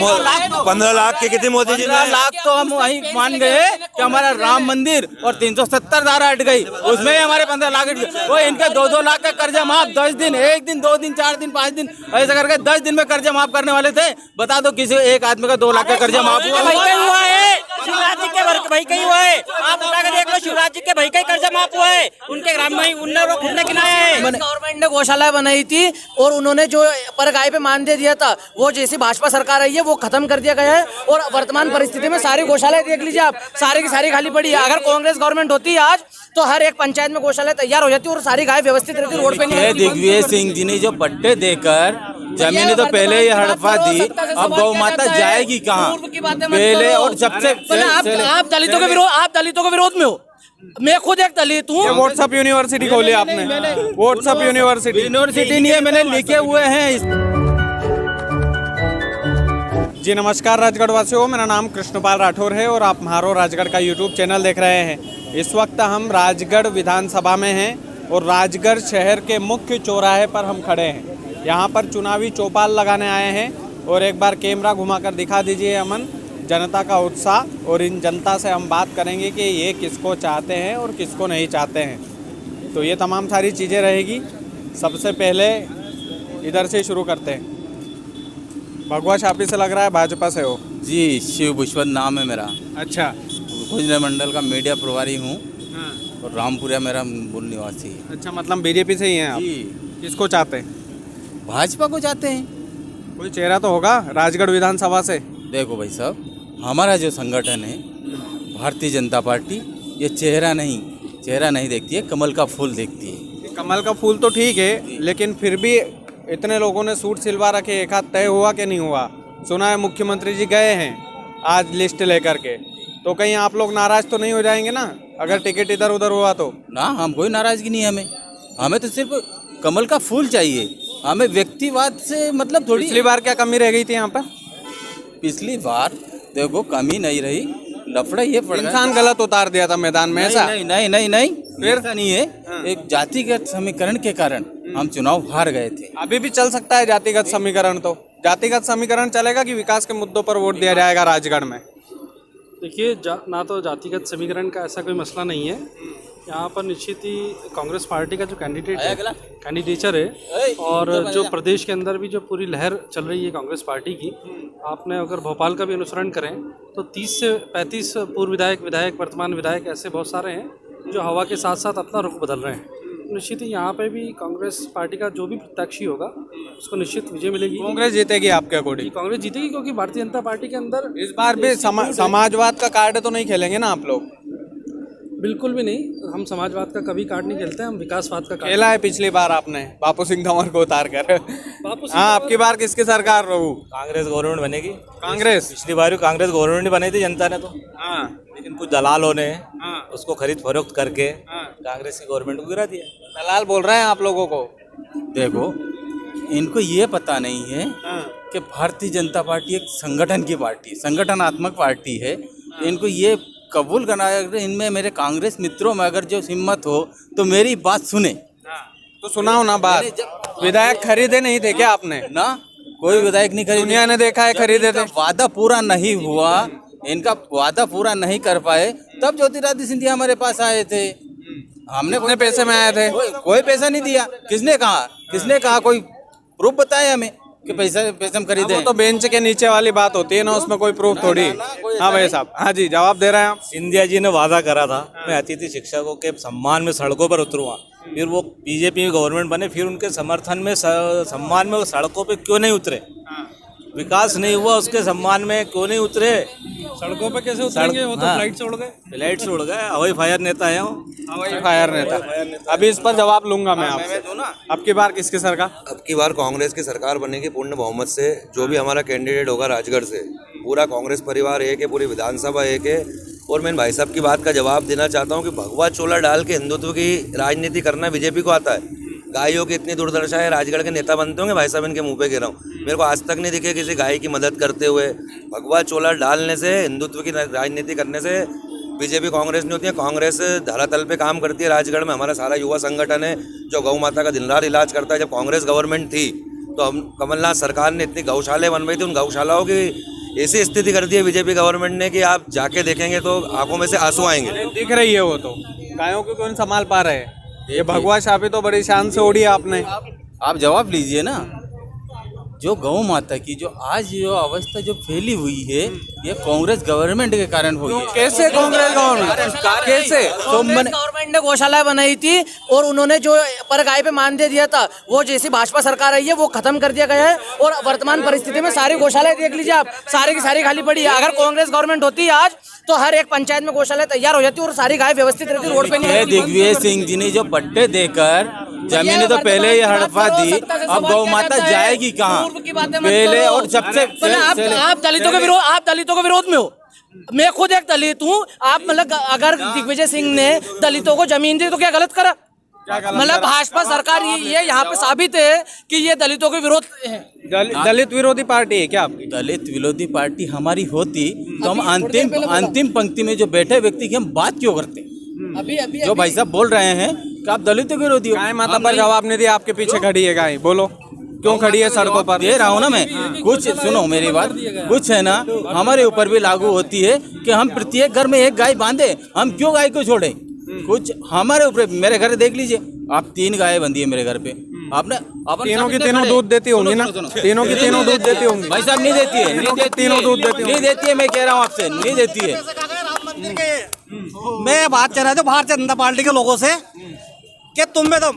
15 लाख की कितनी मोदी जी ने? 15 लाख तो हम वही मान गए कि हमारा राम मंदिर और 370 धारा हट गई, उसमें ही हमारे 15 लाख हट गए। वो इनके 2-2 लाख का कर्जा माफ 10 दिन, 1 दिन, 2 दिन, 4 दिन, 5 दिन ऐसा करके 10 दिन में कर्जा माफ करने वाले थे। बता दो किसी एक आदमी का 2 लाख का कर्जा माफ हुआ है? शिवराज जी के भाई का ही हुआ है। आप उठा के देख लो, शिवराज जी के भाई का ही कर्जा माफ हुआ है। उनके ग्राम में उन्होंने खुद ने गिनाया है। गवर्नमेंट ने गौशाला बनाई थी और उन्होंने जो पर गाय पे मानदेय दिया था वो जैसी भाजपा सरकार आई है वो खत्म कर दिया गया है। और वर्तमान परिस्थिति में सारी गौशालाएं देख लीजिए आप, सारी की सारी खाली पड़ी है। अगर कांग्रेस गवर्नमेंट होती आज तो हर एक पंचायत में गौशाला तैयार हो जाती और सारी गाय व्यवस्थित रहती, रोड पे नहीं। दिग्विजय सिंह जी ने जो पट्टे देकर जमीनें तो पहले ही हड़पा दी, अब गौ माता जाएगी कहाँ? पहले और सबसे आप दलितों के विरोध में हो। मैं खुद एक दलित हूँ। व्हाट्सएप यूनिवर्सिटी खोली आपने? व्हाट्सएप यूनिवर्सिटी नहीं है, मैंने लिखे हुए हैं। जी नमस्कार राजगढ़ वासियों, मेरा नाम कृष्णपाल राठौर है और आप म्हारो राजगढ़ का यूट्यूब चैनल देख रहे हैं। इस वक्त हम राजगढ़ विधानसभा में हैं और राजगढ़ शहर के मुख्य चौराहे पर हम खड़े हैं। यहाँ पर चुनावी चौपाल लगाने आए हैं और एक बार कैमरा घुमाकर दिखा दीजिए अमन, जनता का उत्साह। और इन जनता से हम बात करेंगे कि ये किसको चाहते हैं और किसको नहीं चाहते हैं। तो ये तमाम सारी चीज़ें रहेगी। सबसे पहले इधर से शुरू करते हैं। भगवा छापी से लग रहा है भाजपा से हो? जी, शिव भूषवत नाम है मेरा। अच्छा, भोजन मंडल का मीडिया प्रभारी हूँ और रामपुरा मेरा मूल निवासी है। अच्छा, मतलब बीजेपी से ही हैं आप? जी। किसको चाहते हैं? भाजपा को चाहते हैं। कोई चेहरा तो होगा राजगढ़ विधानसभा से? देखो भाई साहब, हमारा जो संगठन है भारतीय जनता पार्टी, ये चेहरा नहीं देखती है, कमल का फूल देखती है। कमल का फूल तो ठीक है, लेकिन फिर भी इतने लोगों ने सूट सिलवा रखे, एक हाथ तय हुआ कि नहीं हुआ? सुना है मुख्यमंत्री जी गए हैं आज लिस्ट लेकर के, तो कहीं आप लोग नाराज तो नहीं हो जाएंगे ना अगर टिकट इधर उधर हुआ तो? ना, हम कोई नाराजगी नहीं है। हमें तो सिर्फ कमल का फूल चाहिए। हमें व्यक्तिवाद से मतलब थोड़ी। पिछली बार क्या कमी रह गई थी यहाँ पर? पिछली बार देखो कमी नहीं रही, लफड़ा ये पड़ इंसान गलत उतार दिया था मैदान में, ऐसा? नहीं, फिर ऐसा नहीं है। एक जातिगत समीकरण के कारण हम चुनाव हार गए थे। अभी भी चल सकता है जातिगत समीकरण? तो जातिगत समीकरण चलेगा कि विकास के मुद्दों पर वोट दिया जाएगा राजगढ़ में? देखिए, ना तो जातिगत समीकरण का ऐसा कोई मसला नहीं है। यहाँ पर निश्चित ही कांग्रेस पार्टी का जो कैंडिडेचर है और जो प्रदेश के अंदर भी जो पूरी लहर चल रही है कांग्रेस पार्टी की, आपने अगर भोपाल का भी अनुसरण करें तो 30 से 35 पूर्व विधायक, वर्तमान विधायक ऐसे बहुत सारे हैं जो हवा के साथ साथ अपना रुख बदल रहे हैं। निश्चित ही यहाँ पे भी कांग्रेस पार्टी का जो भी प्रत्याशी होगा उसको निश्चित विजय मिलेगी। कांग्रेस जीतेगी आपके अकॉर्डिंग? कांग्रेस जीतेगी, क्योंकि भारतीय जनता पार्टी के अंदर इस बार भी समाजवाद का कार्ड तो नहीं खेलेंगे ना आप लोग? बिल्कुल भी नहीं, हम समाजवाद का कभी कार्ड नहीं खेलते हैं, हम विकासवाद का कार्ड खेला है पिछली बार आपने बापू सिंह तंवर को उतार कर। हाँ, आपकी बार किसकी सरकार रहू? कांग्रेस गवर्नमेंट बनेगी। कांग्रेस? पिछली बार कांग्रेस गवर्नमेंट बनाई थी जनता ने तो। हाँ, लेकिन कुछ दलालों ने हाँ, उसको खरीद फरोख्त करके कांग्रेस की गवर्नमेंट को गिरा दिया। दलाल बोल रहे हैं आप लोगों को? देखो, इनको ये पता नहीं है हाँ, कि भारतीय जनता पार्टी एक संगठन की पार्टी, संगठनात्मक पार्टी है। इनको ये कबूल करना है। इनमें मेरे कांग्रेस मित्रों में अगर जो हिम्मत हो तो मेरी बात सुने। तो सुनाओ ना बात। विधायक खरीदे नहीं थे क्या आपने? ना, कोई विधायक नहीं खरीदे। दुनिया ने देखा है खरीदे थे। वादा पूरा नहीं हुआ, इनका वादा पूरा नहीं कर पाए, तब ज्योतिरादित्य सिंधिया हमारे पास आए थे। हमने कितने पैसे में आए थे? कोई पैसा नहीं दिया। किसने कहा? कोई प्रूफ बताया हमें कि पैसे हम खरीदे? वो तो बेंच के नीचे वाली बात होती है ना, उसमें कोई प्रूफ थोड़ी। हाँ भाई साहब, हाँ जी, जवाब दे रहे हैं आप। सिंधिया जी ने वादा करा था मैं अतिथि शिक्षकों के सम्मान में सड़कों पर उतरूंगा। फिर वो बीजेपी में गवर्नमेंट बने, फिर उनके समर्थन में सम्मान में वो सड़कों पे क्यों नहीं उतरे? विकास नहीं हुआ, उसके सम्मान में क्यों नहीं उतरे? सड़कों पे कैसे उतरेंगे? वो तो फ्लाइट से उड़ गए। फ्लाइट से उड़ गए। हवाई फायर नेता है वो। हवाई फायर नेता। अभी इस पर जवाब लूंगा मैं आपसे। अब की बार किसकी सरकार? अब की बार कांग्रेस की सरकार बनेगी पूर्ण बहुमत से। जो भी हमारा कैंडिडेट होगा राजगढ़ से, पूरा कांग्रेस परिवार एक है, पूरी विधानसभा एक है। और मैं भाई साहब की बात का जवाब देना चाहता हूँ कि भगवा चोला डाल के हिंदुत्व की राजनीति करना बीजेपी को आता है। गायों की इतनी दुर्दशा है, राजगढ़ के नेता बनते होंगे भाई साहब, इनके मुंह पे गिरा हूँ। मेरे को आज तक नहीं दिखे किसी गाय की मदद करते हुए। भगवा चोला डालने से, हिंदुत्व की राजनीति करने से बीजेपी कांग्रेस नहीं होती है। कांग्रेस धरातल पे काम करती है। राजगढ़ में हमारा सारा युवा संगठन है जो गौ माता का दिन रात इलाज करता है। जब कांग्रेस गवर्नमेंट थी तो हम कमलनाथ सरकार ने इतनी गौशालाएं बनवाई थी, उन गौशालाओं की ऐसी स्थिति कर दी है बीजेपी गवर्नमेंट ने कि आप जाके देखेंगे तो आंखों में से आंसू आएंगे। दिख रही है वो तो, गायों को कौन संभाल पा रहे हैं? ये भगवा छापी तो बड़ी शान से ओढ़ी है आपने। आप जवाब लीजिए ना। जो गौ माता की जो आज जो अवस्था जो फैली हुई है, ये कांग्रेस गवर्नमेंट के कारण हुई है। कैसे कांग्रेस गवर्नमेंट? कैसे? तो मैंने गवर्नमेंट ने गौशाला बनाई थी और उन्होंने जो पर गाय पे मानदेय दिया था, वो जैसी भाजपा सरकार आई है वो खत्म कर दिया गया है। और वर्तमान परिस्थिति में सारी गौशालाएं देख लीजिए आप, सारी की सारी खाली पड़ी है। अगर कांग्रेस गवर्नमेंट होती है आज तो हर एक पंचायत में गौशाला तैयार हो जाती और सारी गाय व्यवस्थित रहती, रोड पे नहीं। दिग्विजय सिंह जी ने जो पट्टे देकर जमीनें तो पहले ही हड़पा दी, अब गौ माता जाएगी कहाँ? पहले और सबसे आप दलितों के विरोध में हो। मैं खुद एक दलित हूँ। आप मतलब अगर दिग्विजय सिंह ने दलितों को जमीन दी तो क्या गलत करा? मतलब भाजपा सरकार ये यहाँ पे साबित है कि ये दलितों के विरोध है। दलित विरोधी पार्टी है क्या आपकी? दलित विरोधी पार्टी हमारी होती तो हम अंतिम पंक्ति में जो बैठे व्यक्ति की हम बात क्यों करते? अभी जो भाई साहब बोल रहे हैं कि आप दलित विरोधी हो। गाय माता पर जवाब नहीं दिया, आपके पीछे खड़ी है गाय, बोलो क्यों खड़ी है सड़कों पर? दे रहा हूँ ना मैं। कुछ सुनो मेरी बात, कुछ है ना हमारे ऊपर भी लागू होती है कि हम प्रत्येक घर में एक गाय बांधे, हम क्यों गाय को छोड़े? कुछ हमारे ऊपर, मेरे घर देख लीजिए आप, 3 गाय बंधी है मेरे घर पे। आपने तीनों की तीनों दूध देती होंगी ना? तीनों की तीनों दूध देती होंगी? भाई साहब नहीं देती है, तीनों दूध देती नहीं देती है। मैं कह रहा हूँ आपसे नहीं देती है। मैं बात कर रहा था भारतीय जनता पार्टी के लोगों से कि तुम में तो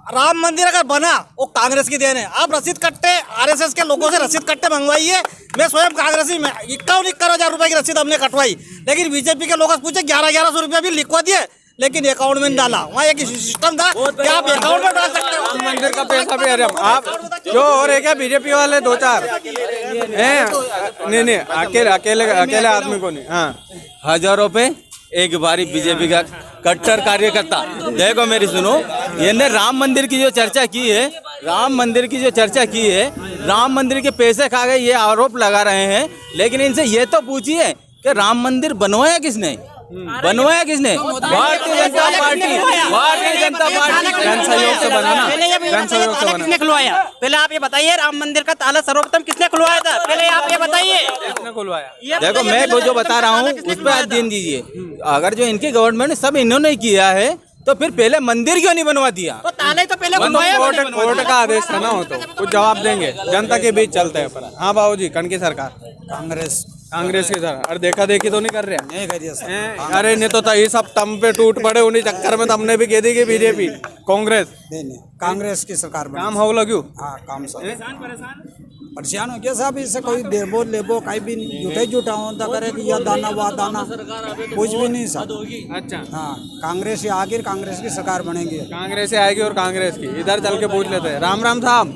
राम मंदिर अगर बना वो कांग्रेस की देन है। आप रसीद कट्टे आरएसएस के लोगों से रसीद कट्टे मंगवाइए। मैं स्वयं कांग्रेसी में 51,000 रुपए की रसीद हमने कटवाई, लेकिन बीजेपी के लोगों से पूछे 1100 रुपया भी लिखवा दिए, लेकिन अकाउंट में डाला। वहाँ एक सिस्टम था कि आप अकाउंट में डाल सकते हो। मंदिर का पैसा भी, अरे आप जो हो रहे क्या बीजेपी वाले 2-4 हैं? नहीं अकेले आदमी को नहीं। हाँ, 1000 रुपए एक बारी बीजेपी का कट्टर कार्यकर्ता। देखो मेरी सुनो, ये राम मंदिर की जो चर्चा की है, राम मंदिर के पैसे खा गए ये आरोप लगा रहे हैं। लेकिन इनसे ये तो पूछिए कि राम मंदिर बनवाया किसने? भारतीय जनता पार्टी जन सहयोग से बना ना, जन सहयोग से बना। किसने खुलवाया? पहले आप ये बताइए, राम मंदिर का ताला सर्वप्रथम किसने खुलवाया था? पहले आप ये बताइए। किसने खुलवाया? देखो मैं वो जो बता रहा हूँ उस पर ध्यान दीजिए। अगर जो इनकी गवर्नमेंट सब इन्होंने किया है तो फिर पहले मंदिर क्यों नहीं बनवा दिया? तो ताले तो पहले खुलवाया। कोर्ट का आदेश था ना, हो तो कुछ जवाब देंगे, जनता के बीच चलते हैं पर। हाँ बाबूजी, कौन की सरकार? कांग्रेस की सरकार। अरे देखा देखी तो नहीं कर रहे हैं? अरे नहीं तो ये सब तम पे टूट पड़े, उन्हीं चक्कर में हमने भी कह दी कि बीजेपी कांग्रेस कांग्रेस की सरकार काम हो लग्यू। हाँ, काम सब परेशान हो गया साहब। इससे कोई देबो लेबो कहीं भी झूठा होता करे कि यह दाना वह दाना, कुछ भी नहीं साहब। अच्छा, हाँ, कांग्रेस ही आखिर कांग्रेस की सरकार बनेगी। कांग्रेस से आएगी और कांग्रेस की। इधर चल के पूछ लेते हैं। राम राम साहब,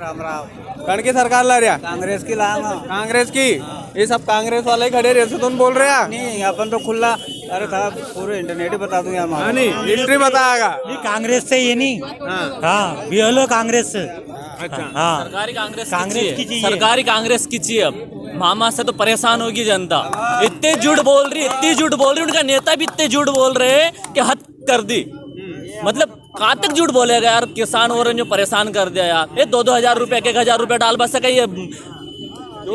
राम कण की सरकार ला रहा? कांग्रेस की लाना। कांग्रेस की? ये सब कांग्रेस वाले खड़े रहे से तुम बोल रहे हैं? नहीं, अपन तो खुला। अरे था पूरे इंटरनेट ही बता दूं यार। नहीं, हिस्ट्री बताएगा। कांग्रेस से ये नहीं। हाँ, बीएलओ कांग्रेस से। अच्छा, हाँ, कांग्रेस की सरकारी कांग्रेस की चाहिए। अब मामा से तो परेशान होगी जनता। इतने झूठ बोल रही, उनका नेता भी इतने झूठ बोल रहे हैं कि हद कर दी। मतलब कहाँ तक झूठ बोलेगा यार? किसान हो रहे हैं जो परेशान कर दिया यार। ये 2-2 हजार रुपए, 1,000 रुपए डाल बस सके। ये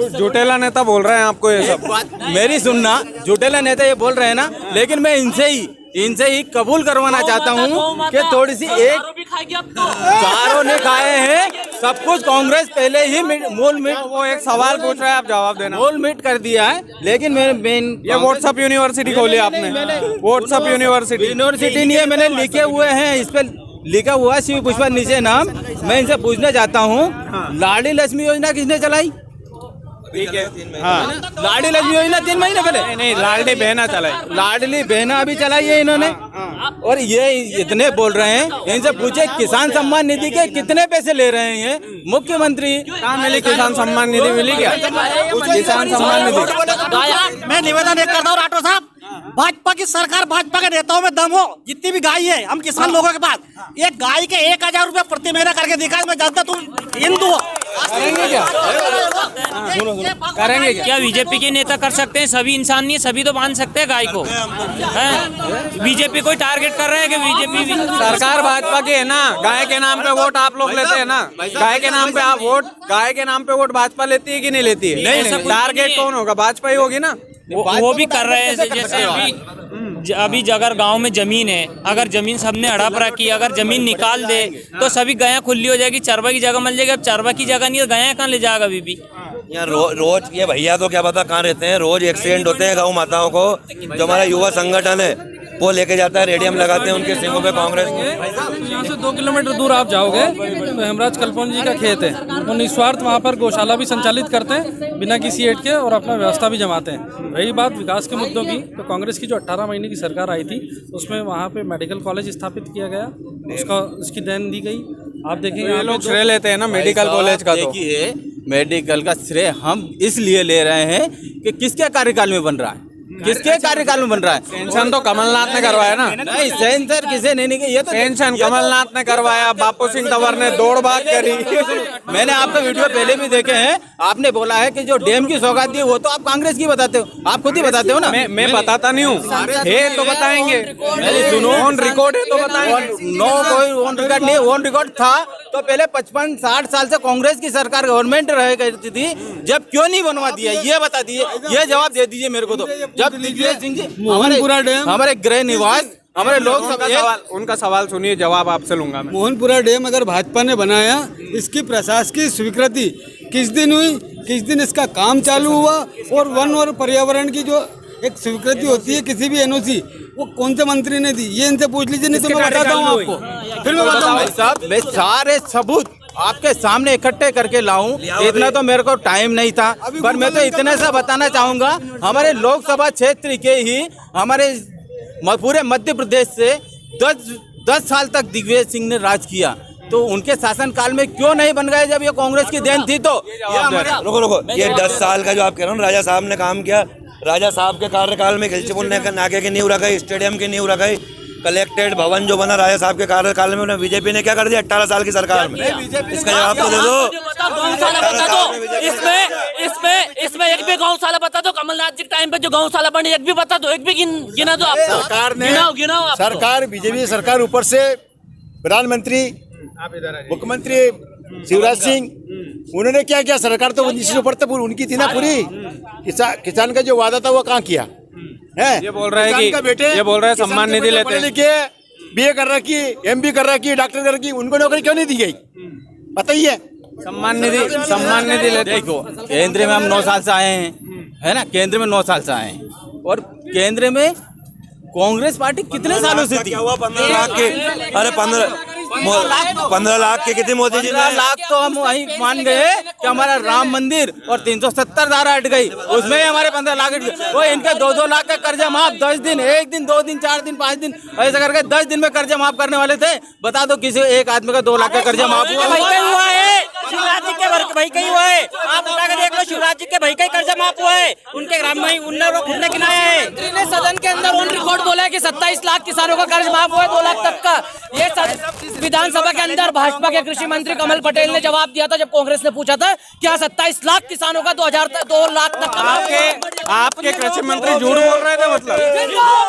झूठेला नेता बोल रहे हैं आपको ये सब? मेरी सुनना, झूठेला नेता ये बोल रहे हैं ना, लेकिन मैं इनसे ही कबूल करवाना चाहता हूँ कि थोड़ी सी एक चारों ने खाए हैं सब कुछ। कांग्रेस पहले ही मूल मीट, वो एक सवाल पूछ रहा है, आप जवाब देना। मूल मीट कर दिया है, लेकिन ये व्हाट्सएप यूनिवर्सिटी खोली आपने? व्हाट्सएप यूनिवर्सिटी नहीं है, मैंने लिखे हुए हैं, इस पे लिखा हुआ है शिव पुष्पा नीचे नाम। मैं इनसे पूछना चाहता हूँ, लाडली लक्ष्मी योजना किसने चलाई? ठीक है, हाँ, लाडली लक्ष्मी योजना 3 महीने पहले। नहीं, लाडली बहना चलाई। लाडली बहना अभी चलाई है इन्होंने। और ये इतने बोल रहे हैं, इनसे पूछे किसान सम्मान निधि के कितने पैसे ले रहे हैं मुख्यमंत्री? कहाँ मिली किसान सम्मान निधि? मिली क्या किसान सम्मान निधि? मैं निवेदन एक करता हूँ राठौर साहब, भाजपा की सरकार, भाजपा के नेताओं में दम हो, जितनी भी गाय है हम किसान लोगों के पास, एक गाय के 1000 रुपए प्रति महीना करके दिखा। मैं जानता तुम हिंदू हो, करेंगे क्या? क्या बीजेपी के नेता कर सकते हैं? सभी इंसान नहीं, सभी तो बांध सकते हैं गाय को। बीजेपी कोई टारगेट कर रहे हैं कि बीजेपी भी सरकार भाजपा की है ना, गाय के नाम पे वोट आप लोग लेते हैं ना, गाय के नाम पे आप वोट, गाय के नाम पे वोट भाजपा लेती है कि नहीं लेती है? नहीं, टारगेट कौन होगा? भाजपा ही होगी ना। वो भी कर रहे हैं। जैसे अभी अगर गांव में जमीन है, अगर जमीन सबने हड़प रखी, अगर जमीन निकाल दे तो सभी गायें खुली हो जाएगी, चरवा की जगह मिल जाएगी। अब चरवा की जगह नहीं है, गायें कहाँ ले जाएगा अभी भी? यहाँ रोज ये भैया तो क्या पता कहाँ रहते हैं, रोज एक्सीडेंट होते हैं गौ माताओं को। जो हमारा युवा संगठन है वो लेके जाता है, रेडियम लगाते हैं उनके सिंगों पे कांग्रेस। यहाँ से 2 किलोमीटर दूर आप जाओगे तो हेमराज कल्पन जी का खेत है। वो निस्वार्थ वहाँ पर गौशाला भी संचालित करते हैं बिना किसी एड के, और अपना व्यवस्था भी जमाते हैं। रही बात विकास के मुद्दों की, तो कांग्रेस की जो 18 महीने की सरकार आई थी उसमें वहाँ पे मेडिकल कॉलेज स्थापित किया गया, उसकी देन दी गई। आप देखेंगे ये लोग श्रेय लेते हैं ना मेडिकल कॉलेज का। तो देखिए, मेडिकल का श्रेय हम इसलिए ले रहे हैं कि किसके कार्यकाल में बन रहा है, किसके कार्यकाल में बन रहा है। पेंशन तो कमलनाथ ने करवाया ना। नहीं, सेंसर किसे नहीं किया, ये तो पेंशन कमलनाथ ने करवाया, बापू सिंह तंवर ने दौड़ भाग करी। मैंने आपका वीडियो पहले भी देखे हैं, आपने बोला है कि जो डैम की सौगात दी वो तो आप कांग्रेस की बताते हो, आप खुद ही बताते हो ना। मैं बताता नहीं हूँ, है तो बताएंगे। सुनो, ऑन रिकॉर्ड है तो बताएंगे। नो, कोई ऑन रिकॉर्ड नहीं। ऑन रिकॉर्ड था तो पहले 55-60 साल से कांग्रेस की सरकार गवर्नमेंट रह करती थी, जब क्यों नहीं बनवा दिया ये बता दीजिए, ये जवाब दे दीजिए मेरे को। तो जब दिग्विजय सिंह जी हमारे गृह निवास, हमारे लोकसभा, उनका सवाल सुनिए, जवाब आपसे लूंगा मैं। मोहनपुरा डैम अगर भाजपा ने बनाया, इसकी प्रशासकीय स्वीकृति किस दिन हुई, किस दिन इसका काम चालू हुआ, और वन और पर्यावरण की जो एक स्वीकृति होती है किसी भी एनओसी, वो कौन से मंत्री ने दी, ये इनसे पूछ लीजिए, नहीं तो मैं बताता हूँ आपको। फिर मैं बताऊँ साहब, मैं सारे सबूत आपके सामने इकट्ठे करके लाऊं, इतना तो मेरे को टाइम नहीं था, पर मैं तो इतने से बताना चाहूंगा। हमारे लोकसभा क्षेत्र के ही हमारे पूरे मध्य प्रदेश से 10 साल तक दिग्विजय सिंह ने राज किया, तो उनके शासन काल में क्यों नहीं बन गए जब ये कांग्रेस की देन थी? तो रुको, ये 10 साल का जो आप कह रहे हो, राजा साहब ने काम किया। राजा साहब के कार्यकाल में खिलचीपुर नाके की नींव रखाई, स्टेडियम की नींव रखाई, कलेक्टेड भवन जो बना राजा साहब के कार्यकाल में, उन्हें बीजेपी ने क्या कर दिया 18 साल की सरकार में? इसका जवाब तो दे दो। गौशाला बता दो, इसमें एक भी गौशाला बता दो। कमलनाथ जी के टाइम पे जो गौशाला बनी एक भी बता दो, एक भी गिना दो आप। सरकार ने, गिनाओ आप। सरकार बीजेपी सरकार, ऊपर से प्रधानमंत्री, मुख्यमंत्री शिवराज सिंह, उन्होंने क्या किया? सरकार तो नीचे से ऊपर तक उनकी थी ना पूरी। किसान का जो वादा था वो कहाँ किया है? ये बोल रहे हैं कि ये बोल रहे हैं सम्मान निधि लेते हैं, बीए कर रखी, एमबी कर रखी, डॉक्टर कर रखी, उनको नौकरी क्यों नहीं दी गई? पता ही है। सम्मान निधि लेते। देखो, केंद्र में हम 9 साल से आए हैं, है ना, केंद्र में 9 साल से आए हैं, और केंद्र में कांग्रेस पार्टी कितने सालों से थी? 15 लाख के, अरे 15 लाख के कितने मोदी जी ने? 15 लाख तो हम वही मान गए कि हमारा राम मंदिर और 370 धारा हट गई, उसमें ही हमारे 15 लाख हट गए। वो इनके 2-2 लाख का कर्जा माफ 10 दिन, 1 दिन, 2 दिन, 4 दिन, 5 दिन ऐसा करके 10 दिन में कर्जा माफ करने वाले थे। बता दो किसी एक आदमी का 2 लाख का कर्जा माफ हुआ? हुआ है शिवराज जी के भाई का ही हुआ है। आप उठा के देख लो, शिवराज जी के भाई का ही कर्जा माफ हुआ है, उनके ग्राम में उन्होंने खुद ने गिनाया है। मंत्री ने सदन के अंदर ऑन रिकॉर्ड बोला है कि 27 लाख किसानों का कर्ज माफ हुआ है, 2 लाख तक का। ये विधानसभा के अंदर भाजपा के कृषि मंत्री कमल पटेल ने जवाब दिया था जब कांग्रेस ने पूछा था क्या 27 लाख किसानों का 2 लाख तक का माफ है? आपके कृषि मंत्री झूठ बोल रहे थे, मतलब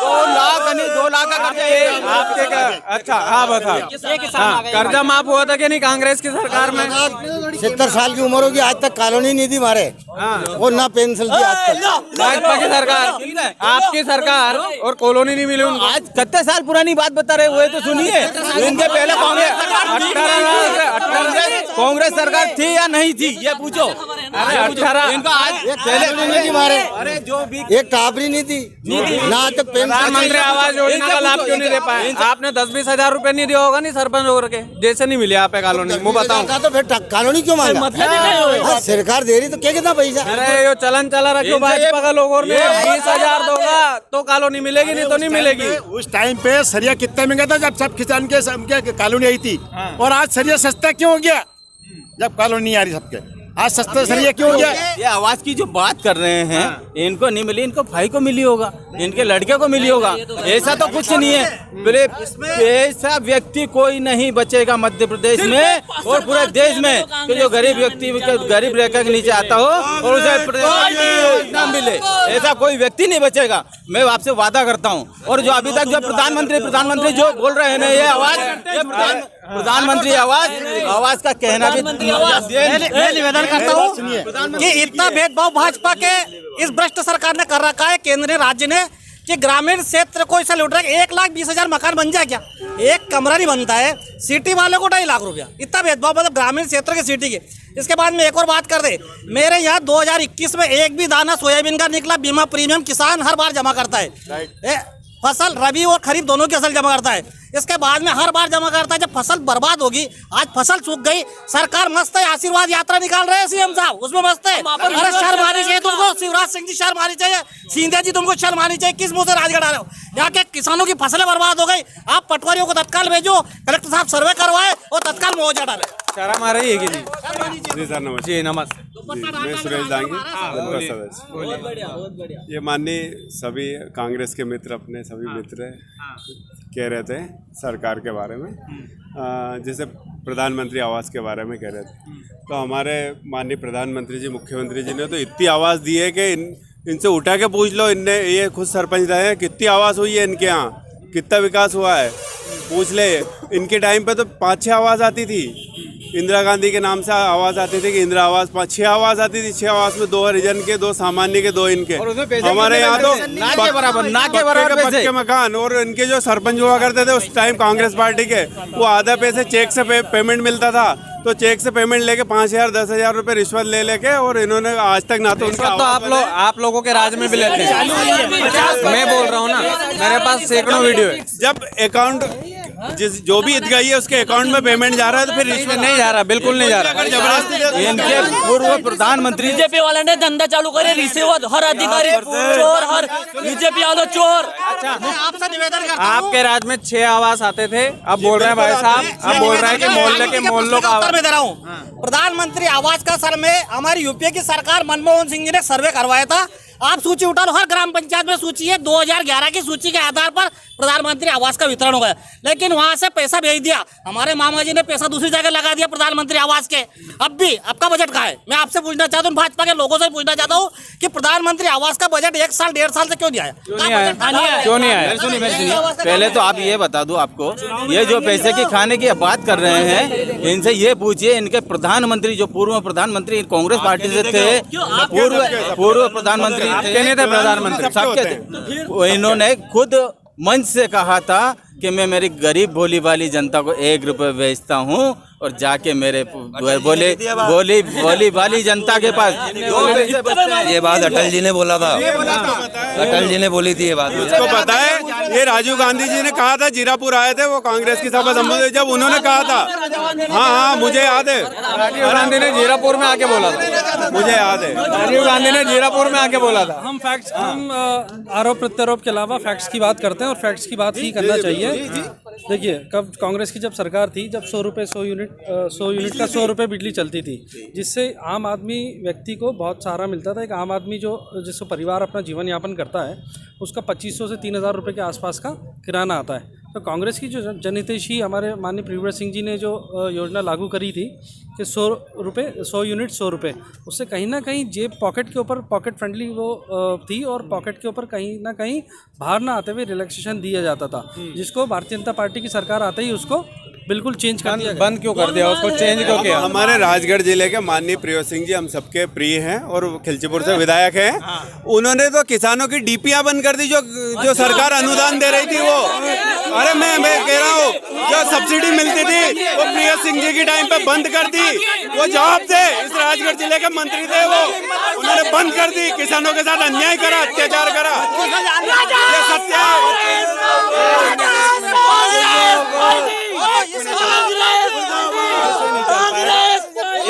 2 लाख नहीं, 2 लाख का कर्जा आपके का? अच्छा, हाँ बता, कर्जा माफ हुआ था कि नहीं कांग्रेस की सरकार में? 70 साल की उम्र होगी, आज तक कॉलोनी नहीं दी मारे, और ना पेंशन दी आज तक। भाजपा की सरकार, आपकी सरकार, और कॉलोनी नहीं मिली उनको। आज कितने साल पुरानी बात बता रहे हुए, तो सुनिए। इनके पहले कांग्रेस सरकार थी या नहीं थी, ये पूछो। अरे 18 इनका आज पहले मारे, अरे जो भी एक टापरी नहीं थी ना, आज तक प्रधानमंत्री आवास योजना का लाभ क्यों नहीं दे पाए? आपने 10-20 हजार रुपए नहीं दिया होगा नहीं सरपंच होकर के, जैसे नहीं मिले आप कॉलोनी, मैं बताऊं। तो फिर कॉलोनी क्यों मांगा? सरकार दे रही तो क्या कितना पैसा? अरे यो चलन चला रखो भाजपा का लोगों ने, 20,000 दोगा तो कॉलोनी मिलेगी, नहीं तो नहीं मिलेगी। उस टाइम पे सरिया कितना महंगा था जब सब किसान के कॉलोनी आई थी, और आज सरिया सस्ता क्यों हो गया जब कॉलोनी नहीं आ रही सबके? आज सस्ता सरिया क्यों गया? ये आवाज की जो बात कर रहे हैं, इनको नहीं मिली, इनको भाई को मिली होगा, इनके लड़के को मिली होगा। ऐसा तो कुछ नहीं है। बोले ऐसा व्यक्ति कोई नहीं बचेगा मध्य प्रदेश में और पूरे देश में कि जो गरीब व्यक्ति गरीब रेखा के नीचे आता हो और उसे ना मिले, ऐसा कोई व्यक्ति नहीं बचेगा। मैं आपसे वादा करता हूँ। और जो अभी तक जो प्रधानमंत्री जो बोल रहे हैं ना, ये आवाज, ये प्रधानमंत्री आवाज का कहना भी मैं निवेदन करता हूँ कि इतना भेदभाव भाजपा के इस भ्रष्ट सरकार ने कर रखा है, केंद्र ने, राज्य ने, कि ग्रामीण क्षेत्र को इसे लूट रहा है। 1,20,000 मकान बन जाए क्या? एक कमरा नहीं बनता है। सिटी वाले को 2.5 लाख रुपया। इतना भेदभाव, मतलब ग्रामीण क्षेत्र के सिटी के। इसके बाद में एक और बात कर दे, मेरे यहाँ 2021 में एक भी दाना सोयाबीन का निकला। बीमा प्रीमियम किसान हर बार जमा करता है। फसल रबी और खरीफ दोनों की फसल जमा करता है। इसके बाद में हर बार जमा करता है जब फसल बर्बाद होगी। आज फसल सूख गई, सरकार मस्त है, आशीर्वाद यात्रा निकाल रहे हैं सीएम साहब, उसमें मस्त है। अरे शर्म आनी चाहिए तुमको, शिवराज सिंह जी शर्म आनी चाहिए, सिंधिया जी तुमको शर्म आनी चाहिए। किस मुंह से राजगढ़ आ रहे हो? यहाँ के किसानों की फसलें बर्बाद हो गई। आप पटवारियों को तत्काल भेजो, कलेक्टर साहब सर्वे करवाए और तत्काल मुआवजा डाले। शर्म आ रही है कि नहीं? जी सर, नमस्ते। जी नमस्ते। मैं सुरेश दांगी, जनपद सदस्य। ये माननीय सभी कांग्रेस के मित्र, अपने सभी मित्र कह रहे थे सरकार के बारे में, जैसे प्रधानमंत्री आवास के बारे में कह रहे थे। तो हमारे माननीय प्रधानमंत्री जी, मुख्यमंत्री जी ने तो इतनी आवाज़ दी है कि इनसे उठा के पूछ लो। इनने, ये खुद सरपंच रहे हैं, कितनी आवाज़ हुई है इनके यहाँ, कितना विकास हुआ है पूछ ले। इनके टाइम पे तो 5-6 आवाज़ आती थी। इंदिरा गांधी के नाम से आवाज़ आती थी कि इंदिरा आवास, 6 आवाज़ आती थी। 6 आवास में 2 हरिजन के, 2 सामान्य के, 2 इनके। हमारे यहाँ तो ना के बराबर पक्के मकान। और इनके जो सरपंच हुआ करते थे उस टाइम कांग्रेस पार्टी के, वो आधा पैसे चेक से पेमेंट मिलता था। तो चेक से पेमेंट लेके 5,000 10,000 रुपए रिश्वत ले लेके, और इन्होंने आज तक ना तो उनका तो आप लोगों के राज में भी लेते हैं। मैं बोल रहा हूँ ना, मेरे पास सैकड़ों वीडियो है। जब अकाउंट जो भी ईदगाही है उसके अकाउंट में पेमेंट जा रहा है तो फिर रिश्वत नहीं जा रहा, बिल्कुल नहीं जा रहा। जबरदस्ती इनके पूर्व प्रधानमंत्री बीजेपी वाले ने धंधा चालू करे, रिश्वत, हर अधिकारी चोर, हर बीजेपी वाले चोर। आपसे निवेदन करता हूं, आपके राज में 6 आवास आते थे, अब बोल रहे हैं भाई साहब, अब बोल रहे हैं कि मोहल्ले का में दे रहा हूँ। प्रधानमंत्री आवास का सर में हमारी यूपीए की सरकार मनमोहन सिंह जी ने सर्वे करवाया था। आप सूची उठा लो, हर ग्राम पंचायत में सूची है। 2011 की सूची के आधार पर प्रधानमंत्री आवास का वितरण हो गया, लेकिन वहां से पैसा भेज दिया। हमारे मामा जी ने पैसा दूसरी जगह लगा दिया प्रधानमंत्री आवास के। अब भी आपका बजट कहाँ है? मैं आपसे पूछना चाहता हूँ, भाजपा के लोगों से पूछना चाहता हूँ कि प्रधानमंत्री आवास का बजट 1 साल 1.5 साल से क्यों नहीं आया? क्यों नहीं आया? सुनिए, पहले तो आप ये बता दो, आपको ये जो पैसे की खाने की बात कर रहे हैं, इनसे ये पूछिए, इनके प्रधानमंत्री जो पूर्व प्रधानमंत्री कांग्रेस पार्टी से थे, पूर्व प्रधानमंत्री थे, प्रधानमंत्री सबके थे, इन्होंने खुद मंच से कहा था कि मैं मेरी गरीब भोली वाली जनता को 1 रुपए बेचता हूँ, और जाके मेरे भोली वाली जनता के पास 2 पैसे बचते हैं। ये बात अटल जी ने बोला था, अटल जी ने बोली थी ये बात। उसको पता है, ये राजीव गांधी जी ने कहा था, जीरापुर आए थे वो कांग्रेस की सभा संबोधित, जब उन्होंने कहा था। हाँ, मुझे याद है, राजीव गांधी ने जीरापुर में आके बोला था। मुझे याद है, राजीव गांधी ने जीरापुर में आके बोला था। हम फैक्ट्स, हम आरोप प्रत्यारोप के अलावा फैक्ट्स की बात करते हैं और फैक्ट्स की बात ही करना चाहिए। देखिए, कब कांग्रेस की जब सरकार थी, जब 100 रुपये 100 यूनिट का 100 रुपये बिजली चलती थी, जिससे आम आदमी व्यक्ति को बहुत सहारा मिलता था। एक आम आदमी जो जिसको परिवार अपना जीवन यापन करता है, उसका 2,500 से 3,000 रुपये के आसपास का किराना आता है। तो कांग्रेस की जो जनहितैषी हमारे माननीय प्रियव्रत सिंह जी ने जो योजना लागू करी थी कि 100 यूनिट 100 रुपये, उससे कहीं ना कहीं जेब पॉकेट के ऊपर पॉकेट फ्रेंडली वो थी, और पॉकेट के ऊपर कहीं ना कहीं बाहर ना आते हुए रिलैक्सेशन दिया जाता था, जिसको भारतीय जनता पार्टी की सरकार आते ही उसको बिल्कुल चेंज कर दिया। बंद क्यों कर दिया उसको, चेंज क्यों किया? हमारे राजगढ़ जिले के माननीय प्रिय सिंह जी हम सबके प्रिय हैं और खिलचीपुर से विधायक हैं। उन्होंने तो किसानों की डीपीआं बंद कर दी, जो सरकार अनुदान दे रही थी वो। अरे मैं कह रहा हूँ, जो सब्सिडी मिलती थी वो प्रिय सिंह जी की टाइम पे बंद कर दी। वो जवाब थे, इस राजगढ़ जिले के मंत्री थे वो, उन्होंने बंद कर दी। किसानों के साथ अन्याय करा, अत्याचार करा, ये सत्य है।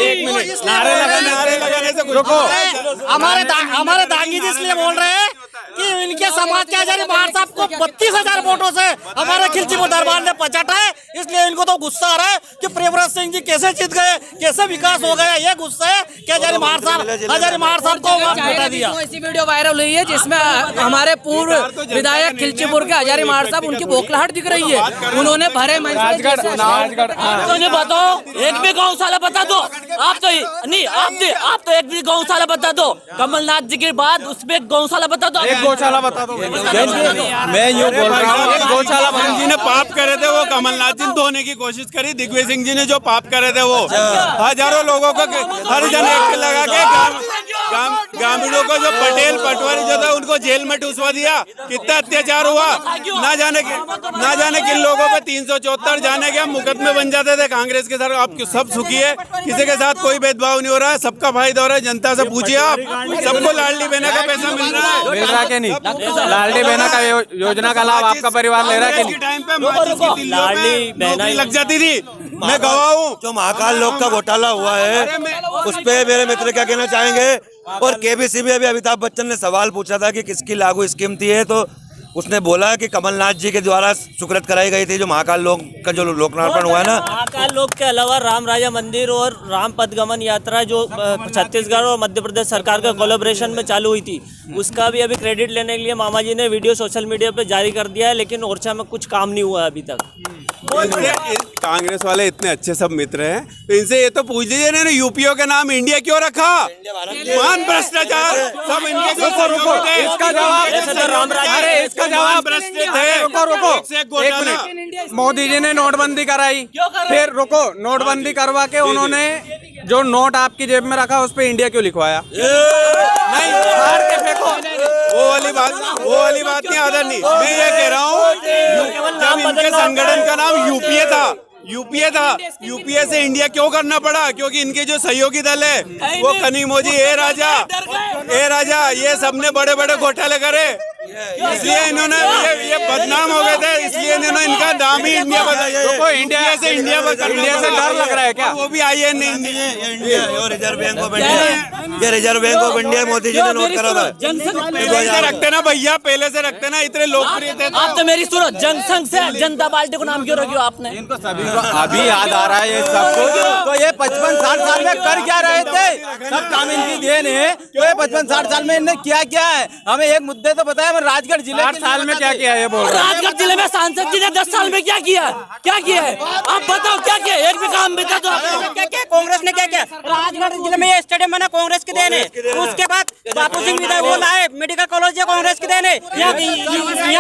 एक मिनट, नारे लगाने से रुको। हमारे दांगी जी इसलिए बोल रहे हैं कि कि इनके समाज के आचार्य महार साहब को 32,000 वोटों से हमारे खिलचीपुर दरबार ने पचाटा है, इसलिए इनको तो गुस्सा आ रहा है कि प्रियव्रत सिंह जी कैसे जीत गए, कैसे विकास हो गया। ये गुस्सा है कि आचार्य महार साहब को हटा दिया। ऐसी वीडियो वायरल हुई है जिसमें हमारे पूर्व विधायक खिलचीपुर के हजारी महार साहब, उनकी बौखलाहट दिख रही है। उन्होंने भरे राजगढ़ तो नहीं बताओ, एक भी गौशाला बता दो आप तो नहीं, आप तो एक भी गौशाला बता दो। कमलनाथ जी के बाद उसमें गौशाला बता दो, एक गौशाला बता दो। मैं यूँ बोल रहा हूँ, एक गौशाला जी ने पाप करे थे वो कमलनाथ जी ने धोने की कोशिश करी। दिग्विजय सिंह जी ने जो पाप करे थे वो हजारों लोगों को हरिजन एक्ट लगा के ग्रामीणों को जो पटेल पटवारी जो था उनको जेल में ठुसवा दिया। कितना अत्याचार हुआ, ना जाने किन लोगों पे 374 जाने के मुकदमे बन जाते थे कांग्रेस के साथ। आप सब सुखी है, किसी के साथ कोई भेदभाव नहीं हो रहा है, सबका फायदा हो रहा है। जनता से पूछिए आप, सबको लाडली बहना का पैसा मिल रहा है कि नहीं? लाडली बहना का योजना का लाभ आपका परिवार ले रहा है कि नहीं? टाइम पे लाडली बहना लग जाती थी। मैं गवाह हूँ। जो महाकाल लोक का घोटाला हुआ है उस पे मेरे मित्र क्या कहना चाहेंगे। और केबीसी में अभी अमिताभ बच्चन ने सवाल पूछा था कि किसकी लागू स्कीम थी है, तो उसने बोला कि कमलनाथ जी के द्वारा स्वीकृत कराई गई थी जो महाकाल लोक का जो लोकार्पण हुआ है ना। महाकाल लोक के अलावा राम राजा मंदिर और राम पदगमन यात्रा जो छत्तीसगढ़ और मध्य प्रदेश सरकार के कोलैबोरेशन में चालू हुई थी, उसका भी अभी क्रेडिट लेने के लिए मामा जी ने वीडियो सोशल मीडिया पे जारी कर दिया है, लेकिन ओरछा में कुछ काम नहीं हुआ है अभी तक। कांग्रेस वाले इतने अच्छे सब मित्र हैं, तो इनसे ये तो पूछ लीजिए इन्होंने यूपीओ के नाम इंडिया क्यों रखा? महान भ्रष्टाचार सब इनके। इसका जवाब, अरे इसका जवाब रुको एक मिनट। मोदी जी ने नोटबंदी कराई, फिर रुको, नोटबंदी करवा के उन्होंने जो नोट आपकी जेब में रखा उस पे इंडिया क्यों लिखवाया? नहीं, फाड़ के फेंको। वो वाली बात नहीं आदरणीय। मैं ये कह रहा हूँ जब इनके संगठन का नाम यूपीए था, यूपीए से इंडिया क्यों करना पड़ा? क्योंकि इनके जो सहयोगी दल है वो कनिमोजी, ए राजा ये सबने बड़े बड़े घोटाले करे, इसलिए इन्होंने ये बदनाम हो गए थे, इसलिए इन्होंने इनका नाम ही इंडिया बताया। तो इंडिया से डर लग रहा है क्या? वो भी आई है रिजर्व बैंक ऑफ इंडिया, ये Reserve Bank of India Modi ji ने नोट करा था। रखते ना भैया, पहले से रखते ना, इतने लोकप्रिय थे। आप तो मेरी सुनो, जनसंघ से जनता पार्टी को नाम क्यों रखियो आपने? इनको सभी अभी याद आ रहा है ये सब कुछ। तो ये 55-60 साल में कर क्या रहे थे? सब काम इनकी देन है। तो ये 55-60 साल में इन्हें क्या है? हमें एक मुद्दे तो बताया। राजगढ़ जिले 8 साल में क्या किया है? बोल राजगढ़ जिले में सांसद जी ने 10 साल में क्या किया है? आप बताओ क्या किया? एक भी काम बता दो। क्या कांग्रेस ने क्या किया? राजगढ़ जिले में ये स्टेडियम बना, कांग्रेस की देन है। उसके बाद बापू सिंह विधायक वो लाए, मेडिकल कॉलेज है, कांग्रेस की देन है। यहाँ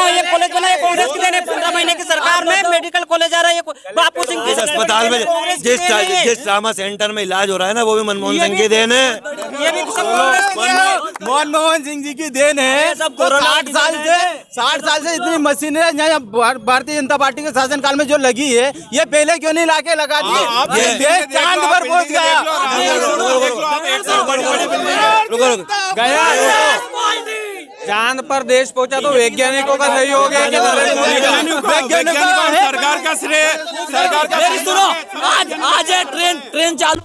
ये कॉलेज बना है, कांग्रेस की देन है। 15 महीने की सरकार में मेडिकल कॉलेज आ रहा है बापू सिंह की अस्पताल में। जिस ट्रामा सेंटर में इलाज हो रहा है ना, वो भी मनमोहन सिंह की देन है। ये भी मनमोहन सिंह जी की देन है। सब 60 साल से इतनी मशीनें भारतीय जनता पार्टी के शासनकाल में जो लगी है, ये पहले क्यों नहीं लाके लगा दी? देश चांद पर पहुंच गया। चांद पर देश पहुंचा तो वैज्ञानिकों का सहयोग है। सरकार का श्रेय, सरकार का। मेरी सुनो, आज है ट्रेन चालू।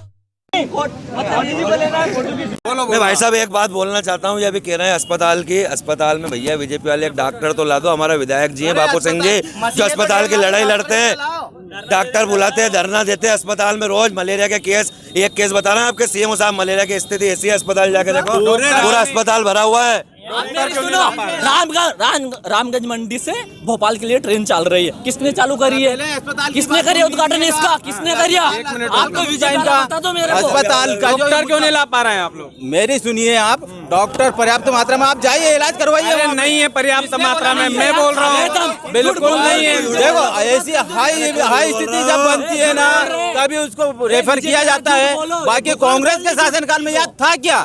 मैं भाई साहब एक बात बोलना चाहता हूँ। ये अभी कह रहे हैं अस्पताल में भैया बीजेपी वाले एक डॉक्टर तो ला दो। हमारा विधायक जी है बापू सिंह जी, जो अस्पताल की लड़ाई लड़ते हैं, डॉक्टर बुलाते हैं, धरना देते हैं अस्पताल में रोज। मलेरिया के केस, एक केस बता रहे हैं आपके सीएम साहब, मलेरिया की स्थिति ऐसी है, अस्पताल जाके देखो पूरा अस्पताल भरा हुआ है। रामगंज मंडी से भोपाल के लिए ट्रेन चल रही है, किसने चालू करी है? किसने करी उद्घाटन इसका? किसने करिया? आपको बता दो मेरे को। अस्पताल का डॉक्टर क्यों नहीं ला पा रहे हैं आप लोग? मेरी सुनिए, आप डॉक्टर पर्याप्त मात्रा में आप जाइए, इलाज करवाइए। नहीं है पर्याप्त मात्रा में, मैं बोल रहा हूँ बिल्कुल नहीं है। देखो ऐसी हाई स्थिति जब बनती है ना, तभी उसको रेफर किया जाता है। बाकी कांग्रेस के शासनकाल में याद था क्या?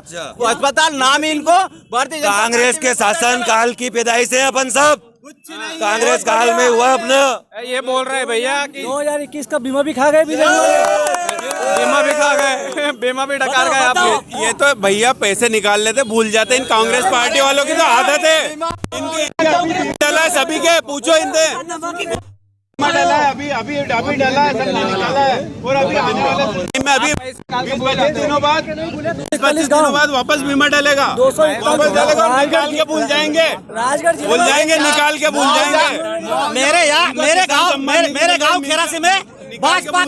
अस्पताल नाम ही इनको भारतीय कांग्रेस के शासन काल की पैदाइश है अपन सब, कांग्रेस काल में हुआ अपना। ये बोल रहे भैया कि 2021 का बीमा भी खा गए, बीमा भी खा गए, बीमा भी डकार गए आप। ये तो भैया पैसे निकाल लेते, भूल जाते। इन कांग्रेस पार्टी वालों की तो आदत है, इनकी सभी के पूछो इनसे। डाला है, अभी डाला है, सब निकाला है और अभी आने वाले में अभी 20-25 दिनों बाद वापस बीमा डालेगा, वापस डालेगा, निकाल के भूल जाएंगे, निकाल के भूल जाएंगे। मेरे गांव खेरासी में भाजपा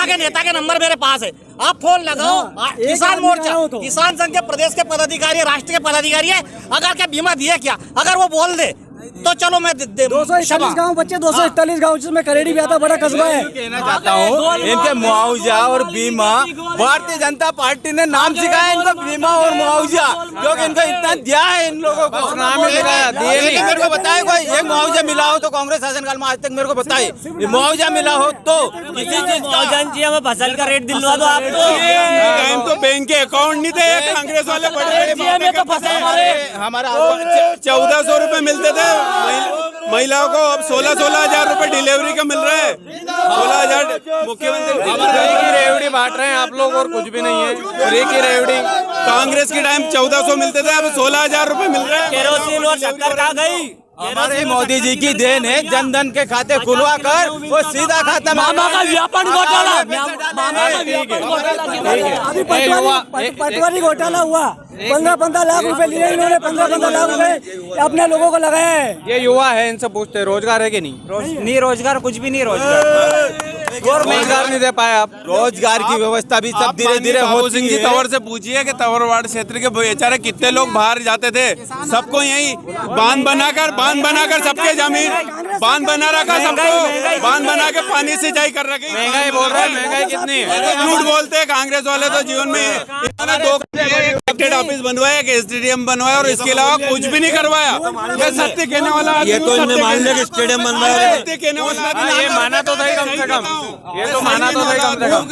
के नेता के नंबर मेरे पास है, आप फोन लगाओ। किसान मोर्चा, किसान संघ के प्रदेश के पदाधिकारी, राष्ट्र के पदाधिकारी है, अगर क्या बीमा दिए क्या, अगर वो बोल दे तो चलो मैं 241 गाँव बच्चे, 241 गाँव जिसमें करेड़ी भी आता बड़ा कस्बा है। कहना चाहता हूँ इनके मुआवजा और बीमा, भारतीय जनता पार्टी ने नाम सिखाया इनको बीमा और मुआवजा, क्योंकि इनको इतना दिया है इन लोगों को, नाम दिया। मेरे को बताए कोई एक मुआवजा मिला हो तो कांग्रेस शासनकाल में, आज तक मेरे को बताए मुआवजा मिला हो तो किसी चीज मुआवजा चाहिए, हमें फसल का रेट दिलवा दो आप टाइम तो बैंक के अकाउंट नहीं थे, कांग्रेस वाले बड़े तो फसल हमारा 1400 रुपए मिलते थे महिलाओं को, अब 16,000 रुपए डिलीवरी का मिल रहा है। 16,000 मुख्यमंत्री फ्री की रेवड़ी बांट रहे हैं आप लोग और कुछ भी नहीं है। फ्री की रेवड़ी कांग्रेस के टाइम 1400 मिलते थे, अब 16,000 रुपए मिल रहे हैं। केरोसिन और शक्कर कहाँ गई? हमारे मोदी जी की देन है, जनधन के खाते खुलवा कर वो सीधा खाता मामा का व्यापार घोटाला, अभी पटवारी घोटाला हुआ, 15-15 लाख रुपए लिए इन्होंने, 15-15 लाख रुपए अपने लोगों को लगाया है। ये युवा है, इनसे पूछते रोजगार है कि नहीं? रोजगार कुछ भी नहीं, रोजगार नहीं दे पाए आप। रोजगार की व्यवस्था भी सब धीरे धीरे बाबू सिंह जी तंवर से पूछिए कि तंवर वार्ड क्षेत्र के बेचारे कितने लोग बाहर जाते थे, सबको यही बांध बनाकर सबके जमीन बांध बना रखा, सबको बांध बना के पानी सिंचाई कर रखी। महंगाई बोल रहे हैं, महंगाई कितनी है? झूठ बोलते हैं कांग्रेस वाले तो। जीवन में इन्होंने 2 कलेक्टेड ऑफिस बनवाया, एक स्टेडियम बनवाया और इसके अलावा कुछ भी नहीं करवाया। ये सत्य कहने वाला, ये तो इन्हें मान लिया कि स्टेडियम बनवाया, सत्य कहने वाला ये माना तो सही कम से कम, ये तो माना तो सही कम से कम।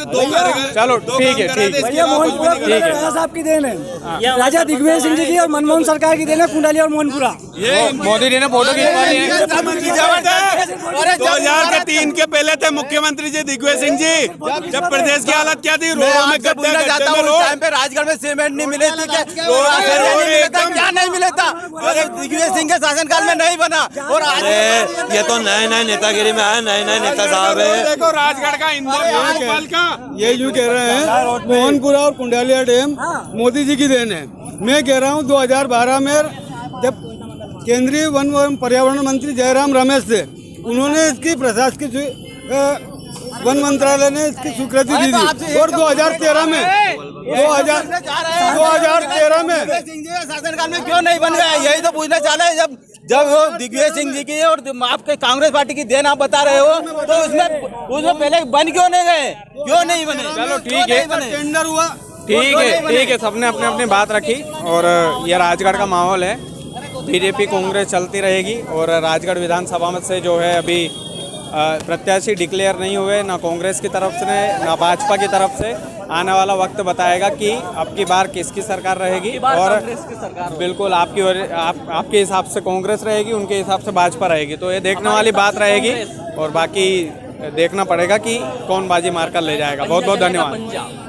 चलो ठीक है, ठीक है, राजा साहब की देन है, राजा दिग्विजय सिंह जी की और मनमोहन सरकार की देन है, कुंडली और मोहनपुरा। मोदी जी ने फोटो खिंचवा ली है। 2003 के पहले थे मुख्यमंत्री जी दिग्विजय सिंह जी, जब प्रदेश की हालत क्या थी, रोड में गड्ढे जाता हूँ, उस टाइम पे राजगढ़ में सीमेंट नहीं मिले थे, क्या नहीं मिला था, दिग्विजय सिंह के शासनकाल में नहीं बना। और ये तो नए नेतागिरी में आए, नए नेता साहब है। देखो राजगढ़ का इंदौर का ये यूँ कह रहे हैं मोहनपुरा और कुंडालिया डैम मोदी जी की देन है। मैं कह रहा हूँ 2012 में जब केंद्रीय वन एवं पर्यावरण मंत्री जयराम रमेश थे, उन्होंने इसकी प्रशासकीय वन मंत्रालय ने इसकी स्वीकृति दी थी। और 2013 में शासनकाल में क्यों नहीं बन गया, यही तो पूछना चाह रहे हैं। जब वो दिग्विजय सिंह जी की और आपके कांग्रेस पार्टी की देन आप बता रहे हो, तो उसमें पहले बन क्यों नहीं गए, क्यों नहीं बने? चलो ठीक है, टेंडर हुआ, ठीक है, सबने अपने अपनी बात रखी। और ये राजगढ़ का माहौल है, बीजेपी कांग्रेस चलती रहेगी। और राजगढ़ विधानसभा में से जो है अभी प्रत्याशी डिक्लेयर नहीं हुए, ना कांग्रेस की तरफ से ना भाजपा की तरफ से। आने वाला वक्त बताएगा कि अब की बार किसकी सरकार रहेगी। और बिल्कुल आपके हिसाब से कांग्रेस रहेगी, उनके हिसाब से भाजपा रहेगी, तो ये देखने वाली बात रहेगी। और बाकी देखना पड़ेगा कि कौन बाजी मारकर ले जाएगा। बहुत बहुत धन्यवाद।